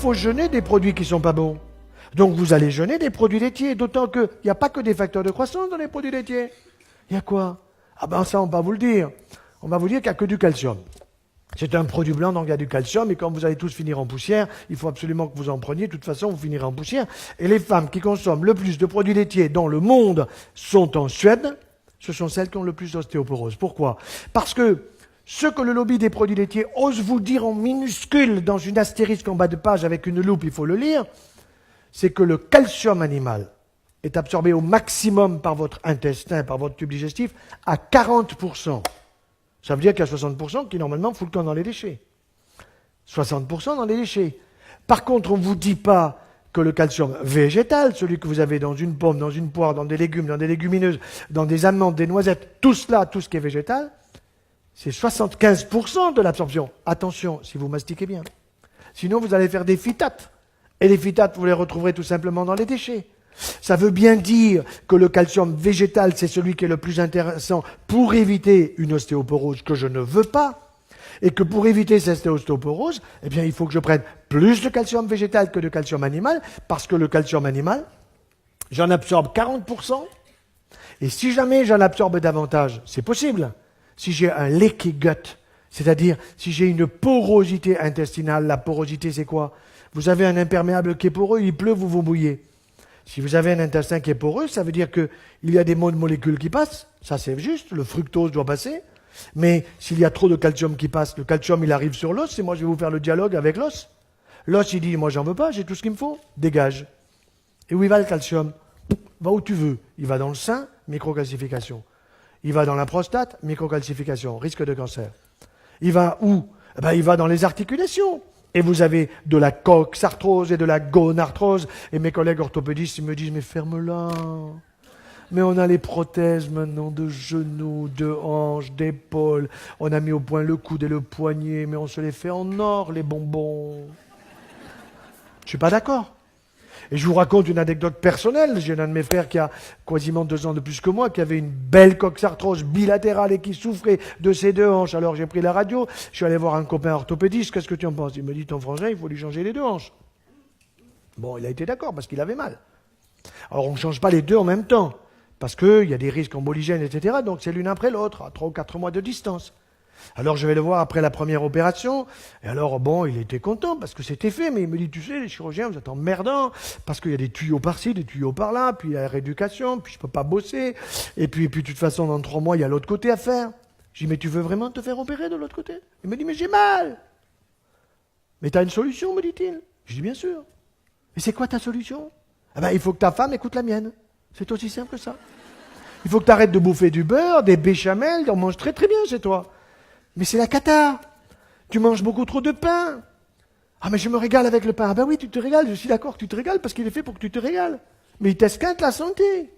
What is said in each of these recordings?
Il faut jeûner des produits qui ne sont pas bons. Donc vous allez jeûner des produits laitiers, d'autant qu'il n'y a pas que des facteurs de croissance dans les produits laitiers. Il y a quoi? Ah ben ça, on va vous le dire. On va vous dire qu'il n'y a que du calcium. C'est un produit blanc, donc il y a du calcium, et quand vous allez tous finir en poussière, il faut absolument que vous en preniez, de toute façon vous finirez en poussière. Et les femmes qui consomment le plus de produits laitiers dans le monde sont en Suède, ce sont celles qui ont le plus d'ostéoporose. Pourquoi? Parce que ce que le lobby des produits laitiers ose vous dire en minuscule dans une astérisque en bas de page avec une loupe, il faut le lire, c'est que le calcium animal est absorbé au maximum par votre intestin, par votre tube digestif, à 40%. Ça veut dire qu'il y a 60% qui normalement foutent le camp dans les déchets. 60% dans les déchets. Par contre, on ne vous dit pas que le calcium végétal, celui que vous avez dans une pomme, dans une poire, dans des légumes, dans des légumineuses, dans des amandes, des noisettes, tout cela, tout ce qui est végétal, c'est 75% de l'absorption. Attention, si vous mastiquez bien. Sinon, vous allez faire des phytates. Et les phytates, vous les retrouverez tout simplement dans les déchets. Ça veut bien dire que le calcium végétal, c'est celui qui est le plus intéressant pour éviter une ostéoporose que je ne veux pas. Et que pour éviter cette ostéoporose, eh bien, il faut que je prenne plus de calcium végétal que de calcium animal, parce que le calcium animal, j'en absorbe 40%. Et si jamais j'en absorbe davantage, c'est possible. Si j'ai un leaky gut, c'est-à-dire si j'ai une porosité intestinale, la porosité c'est quoi? Vous avez un imperméable qui est poreux, il pleut, vous vous mouillez. Si vous avez un intestin qui est poreux, ça veut dire qu'il y a des molécules qui passent, ça c'est juste, le fructose doit passer, mais s'il y a trop de calcium qui passe, le calcium il arrive sur l'os, et moi je vais vous faire le dialogue avec l'os. L'os il dit, moi j'en veux pas, j'ai tout ce qu'il me faut, dégage. Et où il va le calcium? Va où tu veux. Il va dans le sein, microcalcification. Il va dans la prostate, microcalcification, risque de cancer. Il va où? Eh ben, il va dans les articulations. Et vous avez de la coxarthrose et de la gonarthrose. Et mes collègues orthopédistes, ils me disent, mais ferme-la. Mais on a les prothèses maintenant de genoux, de hanches, d'épaules. On a mis au point le coude et le poignet, mais on se les fait en or, les bonbons. Je suis pas d'accord. Et je vous raconte une anecdote personnelle. J'ai un de mes frères qui a quasiment 2 ans de plus que moi, qui avait une belle coxarthrose bilatérale et qui souffrait de ses 2 hanches. Alors j'ai pris la radio, je suis allé voir un copain orthopédiste, qu'est-ce que tu en penses? Il me dit, ton frangin, il faut lui changer les 2 hanches. Bon, il a été d'accord parce qu'il avait mal. Alors on ne change pas les 2 en même temps, parce qu'il y a des risques emboligènes, etc. Donc c'est l'une après l'autre, à 3 ou 4 mois de distance. Alors je vais le voir après la première opération, et alors bon, il était content parce que c'était fait, mais il me dit, tu sais, les chirurgiens, vous êtes emmerdants, parce qu'il y a des tuyaux par-ci, des tuyaux par-là, puis il y a la rééducation, puis je peux pas bosser, et puis de toute façon, dans 3 mois, il y a l'autre côté à faire. Je dis, mais tu veux vraiment te faire opérer de l'autre côté? Il me dit, mais j'ai mal. Mais tu as une solution, me dit-il. Je dis, bien sûr. Et c'est quoi ta solution? Eh ben, il faut que ta femme écoute la mienne. C'est aussi simple que ça. Il faut que tu arrêtes de bouffer du beurre, des béchamels, on mange très très bien chez toi. Mais c'est la cata. Tu manges beaucoup trop de pain. Ah, mais je me régale avec le pain. Ah ben oui, tu te régales, je suis d'accord que tu te régales parce qu'il est fait pour que tu te régales. Mais il t'esquinte la santé.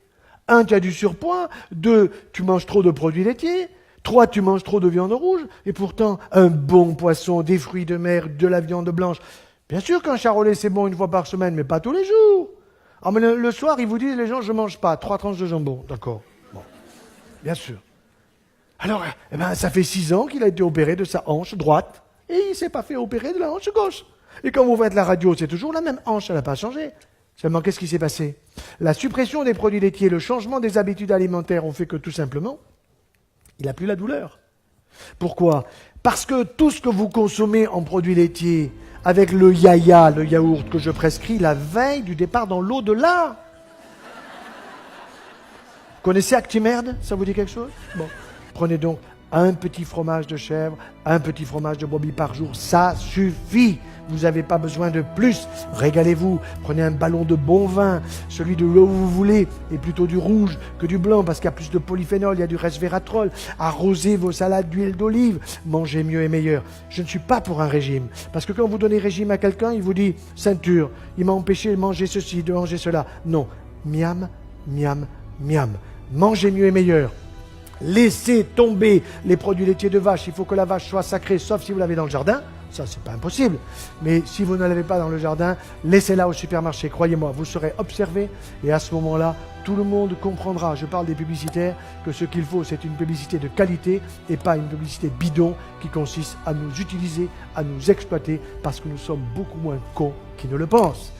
1, tu as du surpoids. 2, tu manges trop de produits laitiers. 3, tu manges trop de viande rouge. Et pourtant, un bon poisson, des fruits de mer, de la viande blanche. Bien sûr qu'un charolais, c'est bon 1 fois par semaine, mais pas tous les jours. Ah, mais le soir, ils vous disent, les gens, je ne mange pas. 3 tranches de jambon. D'accord. Bon. Bien sûr. Alors, eh ben, ça fait 6 ans qu'il a été opéré de sa hanche droite et il ne s'est pas fait opérer de la hanche gauche. Et quand vous faites la radio, c'est toujours la même hanche, elle n'a pas changé. Seulement, qu'est-ce qui s'est passé? La suppression des produits laitiers, le changement des habitudes alimentaires ont fait que tout simplement, il n'a plus la douleur. Pourquoi? Parce que tout ce que vous consommez en produits laitiers, avec le yaya, le yaourt que je prescris la veille du départ dans l'au-delà. Vous connaissez Actimerde? Ça vous dit quelque chose? Bon. Prenez donc un petit fromage de chèvre, un petit fromage de brebis par jour, ça suffit. Vous n'avez pas besoin de plus. Régalez-vous. Prenez un ballon de bon vin, celui de l'eau où vous voulez, et plutôt du rouge que du blanc, parce qu'il y a plus de polyphénol, il y a du resveratrol. Arrosez vos salades d'huile d'olive. Mangez mieux et meilleur. Je ne suis pas pour un régime, parce que quand vous donnez régime à quelqu'un, il vous dit ceinture. Il m'a empêché de manger ceci, de manger cela. Non. Miam, miam, miam. Mangez mieux et meilleur. Laissez tomber les produits laitiers de vache. Il faut que la vache soit sacrée, sauf si vous l'avez dans le jardin. Ça, c'est pas impossible. Mais si vous ne l'avez pas dans le jardin, laissez-la au supermarché. Croyez-moi, vous serez observé. Et à ce moment-là, tout le monde comprendra, je parle des publicitaires, que ce qu'il faut, c'est une publicité de qualité et pas une publicité bidon qui consiste à nous utiliser, à nous exploiter, parce que nous sommes beaucoup moins cons qui ne le pensent.